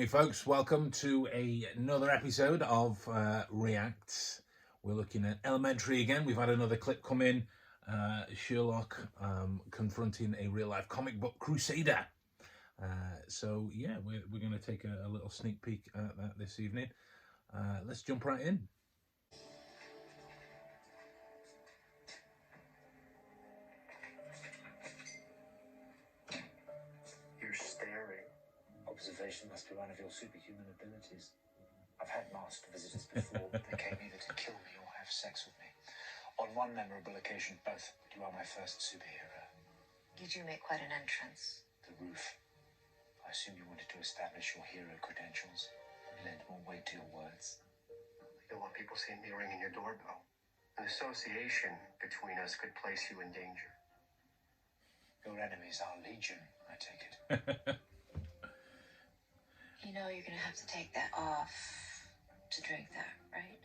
Howdy folks, welcome to another episode of Reacts. We're looking at Elementary again. We've had another clip come in, Sherlock confronting a real life comic book crusader. So yeah, we're going to take a little sneak peek at that this evening. Let's jump right in. You're staring. Observation must be one of your superhuman abilities. I've had masked visitors before, but they came either to kill me or have sex with me. On one memorable occasion, both, but you are my first superhero. You do make quite an entrance. The roof. I assume you wanted to establish your hero credentials. Lend more weight to your words. You don't want people seeing me ringing your doorbell. An association between us could place you in danger. Your enemies are legion, I take it. You know you're gonna have to take that off to drink that, right?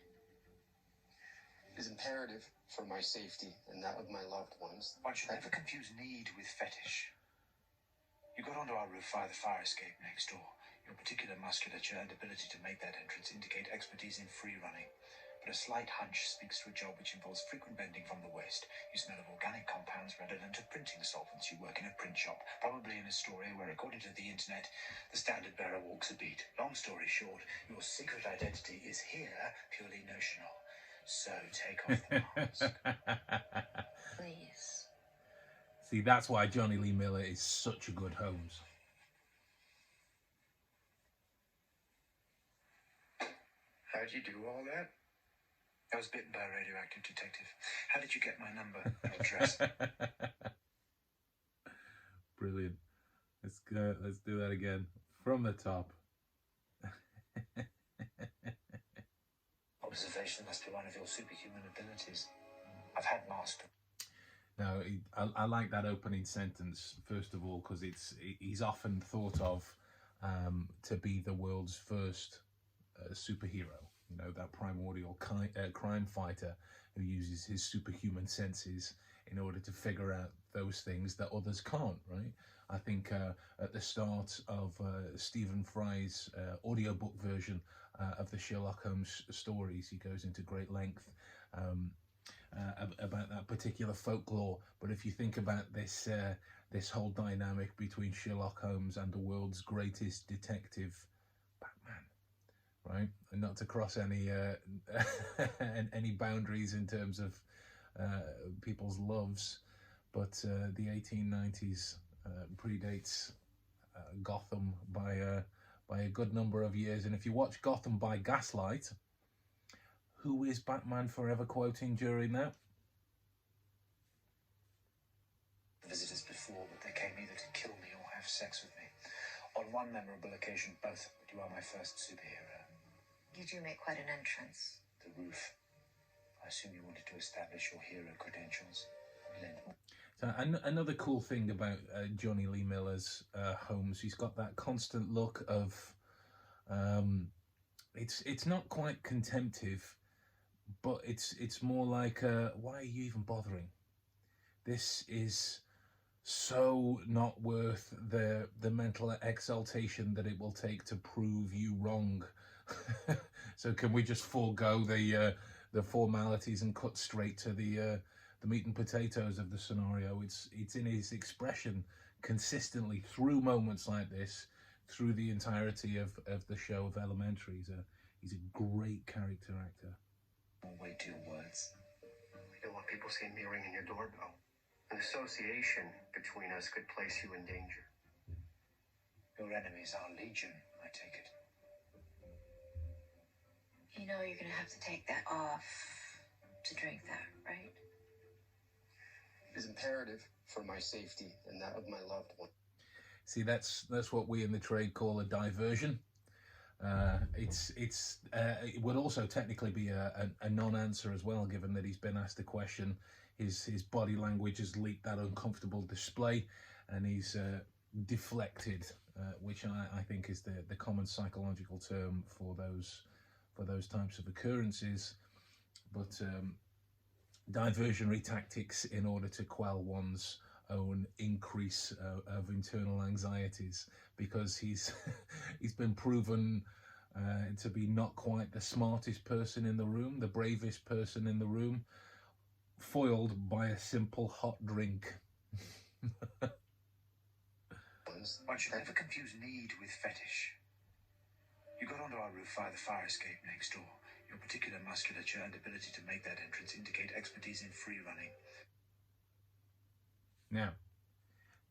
It is imperative for my safety and that of my loved ones. One should never confuse need with fetish. You got onto our roof via the fire escape next door. Your particular musculature and ability to make that entrance indicate expertise in free running. But a slight hunch speaks to a job which involves frequent bending from the waist. You smell of organic compounds redolent of printing solvents. You work in a print shop, probably in Astoria, where, according to the internet, the standard bearer walks a beat. Long story short, your secret identity is here purely notional. So take off the mask. Please. See, that's why Johnny Lee Miller is such a good Holmes. How'd you do all that? I was bitten by a radioactive detective. How did you get my number and address? Brilliant. Let's go. Let's do that again from the top. Observation must be one of your superhuman abilities. I've had masked. Now, I like that opening sentence first of all because he's often thought of to be the world's first superhero. You know, that primordial crime fighter who uses his superhuman senses in order to figure out those things that others can't, right? I think at the start of Stephen Fry's audiobook version of the Sherlock Holmes stories, he goes into great length about that particular folklore. But if you think about this this whole dynamic between Sherlock Holmes and the world's greatest detective, Batman, right, and not to cross any any boundaries in terms of people's loves, but the 1890s predates Gotham by a good number of years. And if you watch Gotham by Gaslight, who is Batman forever quoting during that? Visitors before, but they came either to kill me or have sex with me. On one memorable occasion, both, but you are my first superhero. You do make quite an entrance. The roof. I assume you wanted to establish your hero credentials. Lend more. So another cool thing about Johnny Lee Miller's Holmes, he's got that constant look of, it's not quite contemptive, but it's more like, why are you even bothering? This is so not worth the mental exaltation that it will take to prove you wrong. So can we just forego the formalities and cut straight to the meat and potatoes of the scenario? It's in his expression consistently through moments like this, through the entirety of the show of Elementary. He's a great character actor. More weight to your words. You don't want people seeing me ringing your doorbell. An association between us could place you in danger. Your enemies are legion, I take it. You know you're gonna have to take that off to drink that, right? It is imperative for my safety and that of my loved one. See, that's what we in the trade call a diversion. It would also technically be a non-answer as well, given that he's been asked a question. His body language has leaked that uncomfortable display, and he's deflected, which I think is the common psychological term for those types of occurrences. But diversionary tactics in order to quell one's own increase of internal anxieties, because he's he's been proven to be not quite the smartest person in the room, the bravest person in the room, foiled by a simple hot drink. One should never confuse need with fetish. You got onto our roof via the fire escape next door. Your particular musculature and ability to make that entrance indicate expertise in free running. Now,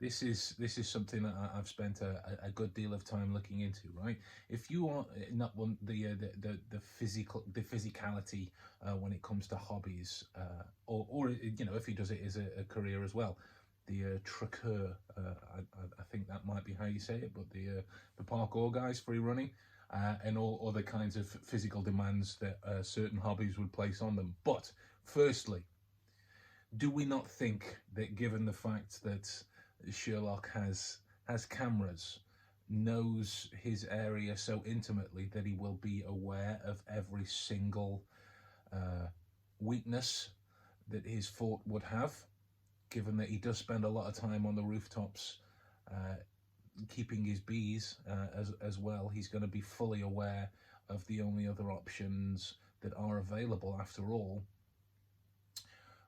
this is something that I've spent a good deal of time looking into. Right, if you are not one the physicality when it comes to hobbies, or you know, if he does it as a career as well, the trucker, I think that might be how you say it, but the parkour guys, free running, and all other kinds of physical demands that certain hobbies would place on them. But firstly, do we not think that, given the fact that Sherlock has cameras, knows his area so intimately, that he will be aware of every single weakness that his fort would have, given that he does spend a lot of time on the rooftops keeping his bees as well? He's going to be fully aware of the only other options that are available. After all,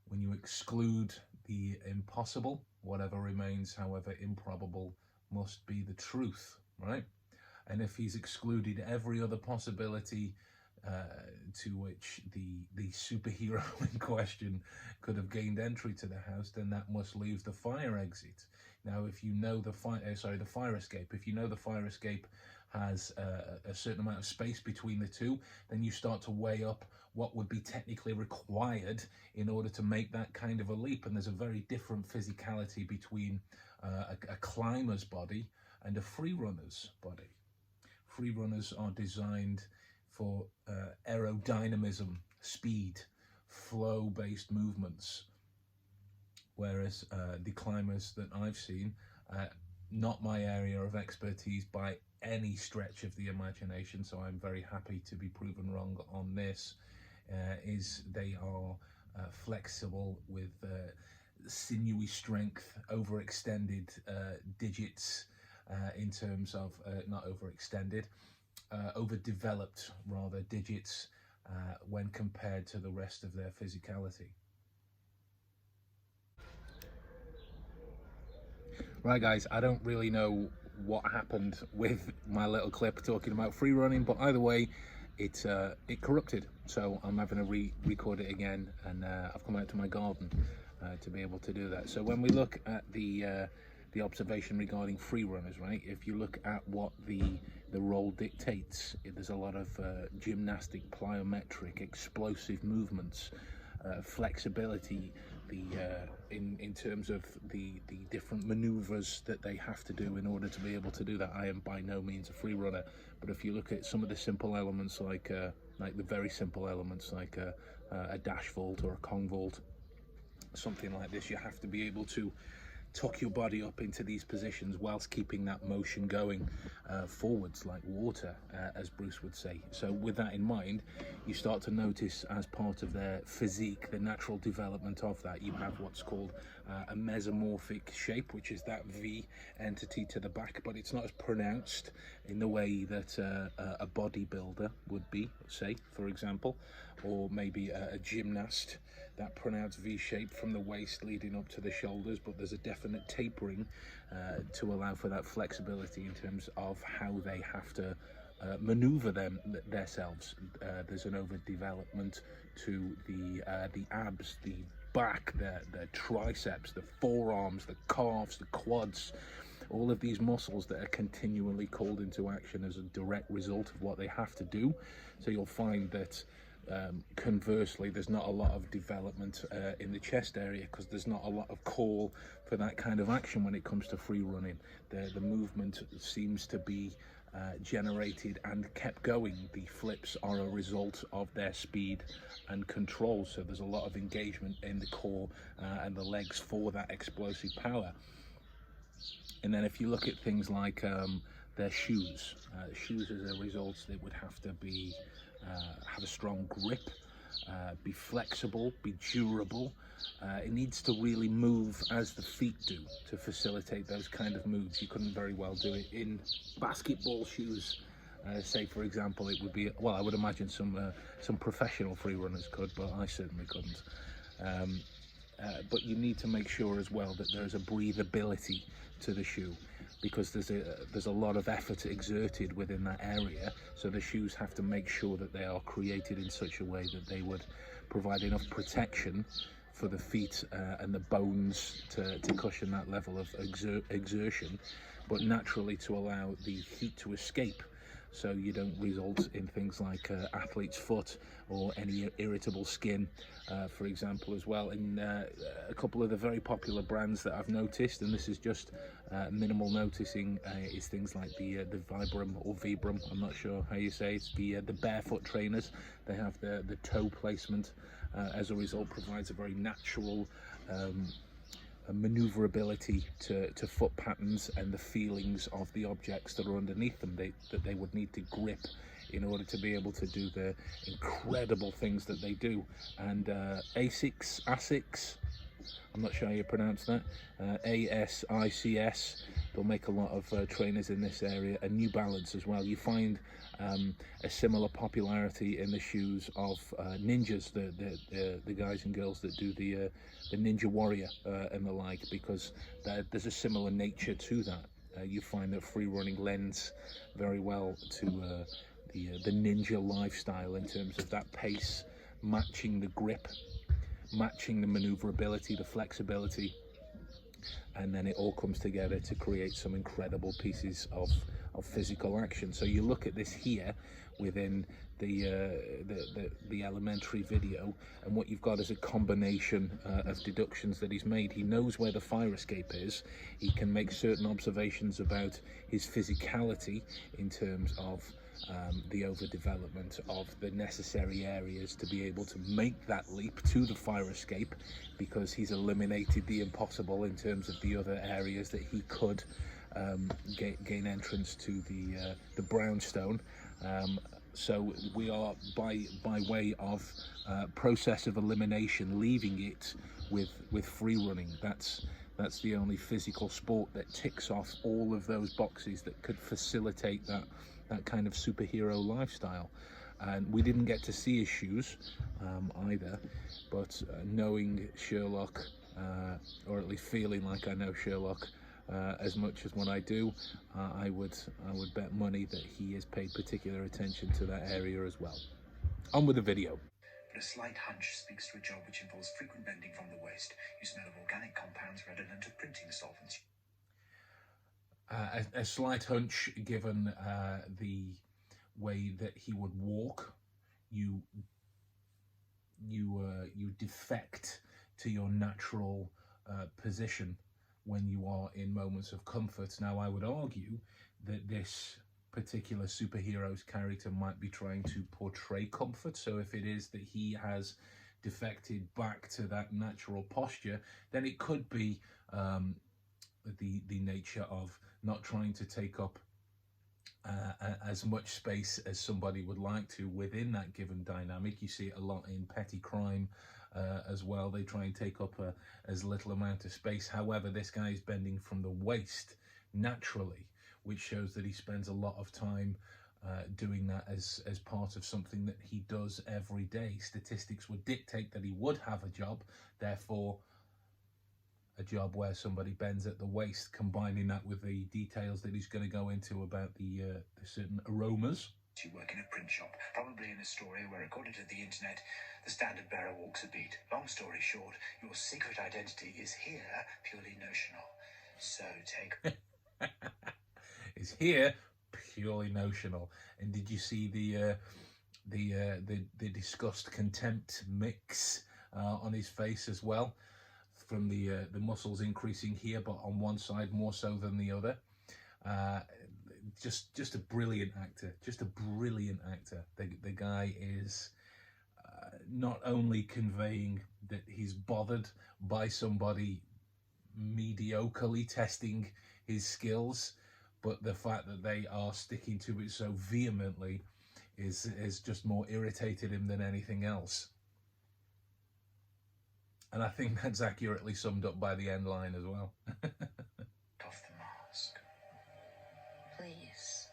when you exclude the impossible, whatever remains, however improbable, must be the truth, right? And if he's excluded every other possibility to which the superhero in question could have gained entry to the house, then that must leave the fire exit. Now, if you know the fire escape, if you know the fire escape has a certain amount of space between the two, then you start to weigh up what would be technically required in order to make that kind of a leap. And there's a very different physicality between a climber's body and a free runner's body. Free runners are designed for aerodynamism, speed, flow-based movements, whereas the climbers that I've seen, not my area of expertise by any stretch of the imagination, so I'm very happy to be proven wrong on this, is they are flexible with sinewy strength, overextended digits in terms of, not overextended, overdeveloped rather digits when compared to the rest of their physicality. Right, guys, I don't really know what happened with my little clip talking about free running, but either way, it corrupted, so I'm having to re-record it again, and I've come out to my garden to be able to do that. So when we look at the observation regarding free runners, right, if you look at what the role dictates, there's a lot of gymnastic, plyometric, explosive movements, flexibility, in terms of the different maneuvers that they have to do in order to be able to do that. I am by no means a free runner, but if you look at some of the simple elements, like the very simple elements, like a dash vault or a Kong vault, something like this, you have to be able to tuck your body up into these positions whilst keeping that motion going forwards like water, as Bruce would say. So with that in mind, you start to notice, as part of their physique, the natural development of that, you have what's called a mesomorphic shape, which is that V entity to the back, but it's not as pronounced in the way that a bodybuilder would be, say, for example, or maybe a gymnast, that pronounced V shape from the waist leading up to the shoulders, but there's a definite tapering to allow for that flexibility in terms of how they have to maneuver themselves. There's an overdevelopment to the abs, the back, the triceps, the forearms, the calves, the quads, all of these muscles that are continually called into action as a direct result of what they have to do. So you'll find that conversely, there's not a lot of development in the chest area, because there's not a lot of call for that kind of action when it comes to free running. The movement seems to be generated and kept going. The flips are a result of their speed and control, so there's a lot of engagement in the core and the legs for that explosive power. And then if you look at things like their shoes, shoes as a result, they would have to be have a strong grip, be flexible, be durable. It needs to really move as the feet do to facilitate those kind of moves. You couldn't very well do it in basketball shoes. Say, for example, it would be, well, I would imagine some professional free runners could, but I certainly couldn't. But you need to make sure as well that there's a breathability to the shoe, because there's a lot of effort exerted within that area. So the shoes have to make sure that they are created in such a way that they would provide enough protection for the feet and the bones to cushion that level of exertion, but naturally to allow the heat to escape, so you don't result in things like athlete's foot or any irritable skin, for example, as well. And a couple of the very popular brands that I've noticed, and this is just minimal noticing, is things like the Vibram or Vibram, I'm not sure how you say it, the barefoot trainers. They have the toe placement, as a result provides a very natural maneuverability to foot patterns and the feelings of the objects that are underneath them, that they would need to grip in order to be able to do the incredible things that they do. And ASICS, I'm not sure how you pronounce that, ASICS, they'll make a lot of trainers in this area, and New Balance as well. You find a similar popularity in the shoes of ninjas, the guys and girls that do the Ninja Warrior and the like, because there's a similar nature to that. You find that free running lends very well to the ninja lifestyle in terms of that pace, matching the grip, matching the maneuverability, the flexibility, and then it all comes together to create some incredible pieces of physical action. So you look at this here within the elementary video, and what you've got is a combination of deductions that he's made. He knows where the fire escape is. He can make certain observations about his physicality in terms of the overdevelopment of the necessary areas to be able to make that leap to the fire escape, because he's eliminated the impossible in terms of the other areas that he could gain entrance to the brownstone. So we are by way of process of elimination leaving it with free running. That's the only physical sport that ticks off all of those boxes that could facilitate that kind of superhero lifestyle. And we didn't get to see his shoes either, but knowing Sherlock, or at least feeling like I know Sherlock as much as what I do, I would bet money that he has paid particular attention to that area as well. On with the video. But a slight hunch speaks to a job which involves frequent bending from the waist. You smell of organic compounds redolent of printing solvents. A slight hunch, given the way that he would walk, you defect to your natural position when you are in moments of comfort. Now, I would argue that this particular superhero's character might be trying to portray comfort. So if it is that he has defected back to that natural posture, then it could be the nature of not trying to take up as much space as somebody would like to within that given dynamic. You see it a lot in petty crime as well. They try and take up as little amount of space. However, this guy is bending from the waist naturally, which shows that he spends a lot of time doing that as part of something that he does every day. Statistics would dictate that he would have a job, therefore a job where somebody bends at the waist, combining that with the details that he's going to go into about the certain aromas. You work in a print shop, probably in a story where, according to the internet, the standard bearer walks a beat. Long story short, your secret identity is here purely notional. So take... Is here purely notional. And did you see the disgust contempt mix on his face as well, from the muscles increasing here, but on one side more so than the other? Just a brilliant actor, The guy is not only conveying that he's bothered by somebody mediocrely testing his skills, but the fact that they are sticking to it so vehemently is just more irritated him than anything else. And I think that's accurately summed up by the end line as well. Off the mask. Please.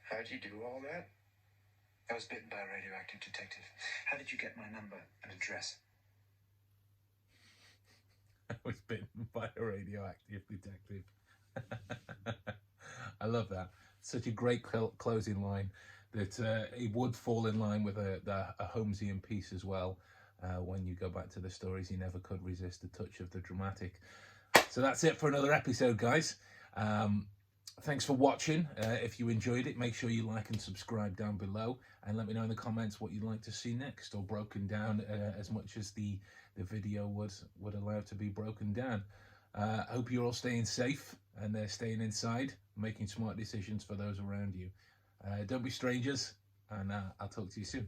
How'd you do all that? I was bitten by a radioactive detective. How did you get my number and address? I was bitten by a radioactive detective. I love that. Such a great closing line that it would fall in line with a Holmesian piece as well. When you go back to the stories, he never could resist the touch of the dramatic. So that's it for another episode, guys. Thanks for watching. If you enjoyed it, make sure you like and subscribe down below, and let me know in the comments what you'd like to see next, or broken down as much as the video would allow to be broken down. I hope you're all staying safe and staying inside, making smart decisions for those around you. Don't be strangers, and I'll talk to you soon.